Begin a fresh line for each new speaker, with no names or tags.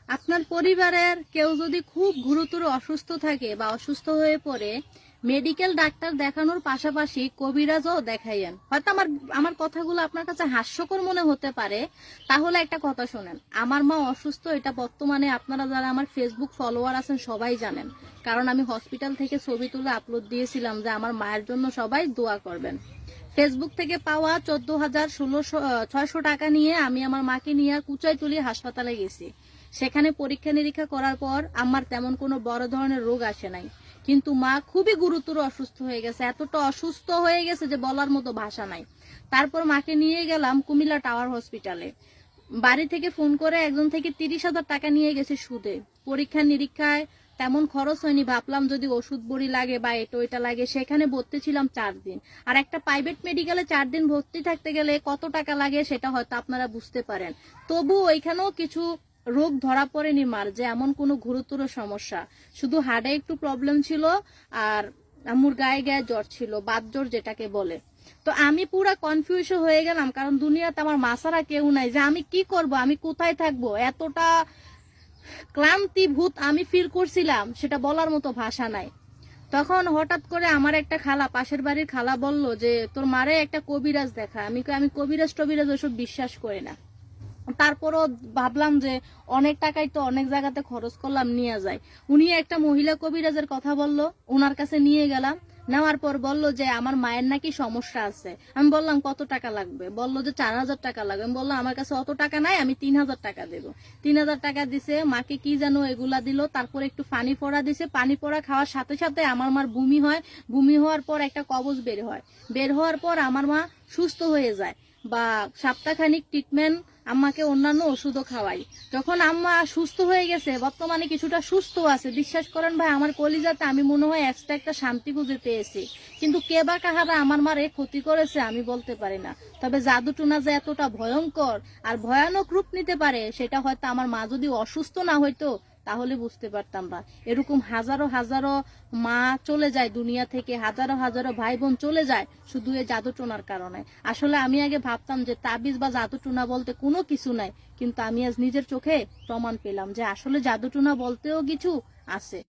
আপনার পরিবারের কেউ যদি খুব গুরুতর অসুস্থ থাকে বা অসুস্থ হয়ে পড়ে, মেডিকেল ডাক্তার দেখানোর পাশাপাশি কবিরাজও দেখাইয়েন। হয়তো আমার কথাগুলো আপনার কাছে হাস্যকর মনে হতে পারে, তাহলে একটা কথা শোনেন। আমার মা অসুস্থ, এটা বর্তমানে আপনারা যারা আমার ফেসবুক ফলোয়ার আছেন সবাই জানেন, কারণ আমি হসপিটাল থেকে ছবি তুলে আপলোড দিয়েছিলাম যে আমার মায়ের জন্য সবাই দোয়া করবেন। ফেসবুক থেকে পাওয়া 14,600 টাকা নিয়ে আমি আমার মাকে নিয়ে কুচাইতলী হাসপাতালে গেছি। সেখানে পরীক্ষা নিরীক্ষা করার পর আমার তেমন কোনো বড় ধরনের রোগ আসে নাই, কিন্তু মা খুবই গুরুতর অসুস্থ হয়ে গেছে। এতটা অসুস্থ হয়ে গেছে যে বলার মতো ভাষা নাই। তারপর মাকে নিয়ে গেলাম কুমিল্লা টাওয়ার হসপিটালে। বাড়ি থেকে ফোন করে একজন থেকে 30,000 টাকা নিয়ে গেছে সুদে। পরীক্ষা নিরীক্ষায় তেমন খরচ হয়নি, ভাবলাম যদি ওষুধ বড়ি লাগে বা এটা ওইটা লাগে। সেখানে ভর্তি ছিলাম 4 দিন। আর একটা প্রাইভেট মেডিকেলে 4 দিন ভর্তি থাকতে গেলে কত টাকা লাগে সেটা হয়তো আপনারা বুঝতে পারেন। তবু ওইখানেও কিছু রোগ ধরা পড়েনি মার, যে এমন কোনো গুরুতর সমস্যা। শুধু হার্টে একটু প্রবলেম ছিল, আর আম্মুর গায়ে গায়ে জ্বর ছিল, বাত জ্বর যেটাকে বলে। তো আমি পুরা কনফিউজ হয়ে গেলাম, কারণ দুনিয়াতে আমার মা ছাড়া কেউ নাই, যে আমি কি করব, আমি কোথায় থাকবো। এতটা ক্লান্তিভূত আমি ফিল করছিলাম, সেটা বলার মতো ভাষা নাই। তখন হঠাৎ করে আমার একটা খালা, পাশের বাড়ির খালা বলল যে তোর মারে একটা কবিরাজ দেখা। আমি কবিরাজ টবিরাজ ওসব বিশ্বাস করি না। তারপরও ভাবলাম যে অনেক টাকাই তো অনেক জায়গাতে খরচ করলাম, নিয়ে যায়। উনি একটা মহিলা কবিরাজের কথা বলল, ওনার কাছে নিয়ে গেলাম। নেওয়ার পর বলল যে আমার মায়ের নাকি সমস্যা আছে। আমি বললাম কত টাকা লাগবে? বললো যে 4,000 টাকা লাগবে। আমি বললাম আমার কাছে অত টাকা নাই, আমি 3,000 টাকা দেবো। 3,000 টাকা দিছে, মাকে কি যেন এগুলা দিল। তারপর একটু পানি পড়া দিছে। পানি পড়া খাওয়ার সাথে সাথে আমার মার বমি হয়। বমি হওয়ার পর একটা কবজ বের হয়। বের হওয়ার পর আমার মা সুস্থ হয়ে যায়, বা সপ্তাহখানিক ট্রিটমেন্ট, আম্মাকে অন্যান্য ওষুধও খাওয়াই। যখন আম্মা সুস্থ হয়ে গেছে, বর্তমানে কিছুটা সুস্থ আছে, বিশ্বাস করেন ভাই, আমার কলিজাতে আমি মনে হয় এক্সট্রা একটা শান্তি খুঁজে পেয়েছি। কিন্তু কে বা কাহারা আমার মারে ক্ষতি করেছে আমি বলতে পারি না। তবে জাদুটোনা যে এতটা ভয়ঙ্কর আর ভয়ানক রূপ নিতে পারে, সেটা হয়তো আমার মা যদি অসুস্থ না হইতো তাহলে বুঝতে পারতাম। বা এরকম হাজারো হাজারো মা চলে যায় দুনিয়া থেকে, হাজারো হাজারো ভাই বোন চলে যায় শুধু এই জাদুটোনার কারণে। আসলে আমি আগে ভাবতাম যে তাবিজ বা জাদুটোনা বলতে কোনো কিছু নাই, কিন্তু আমি আজ নিজের চোখে প্রমাণ পেলাম যে আসলে জাদুটোনা বলতেও কিছু আছে।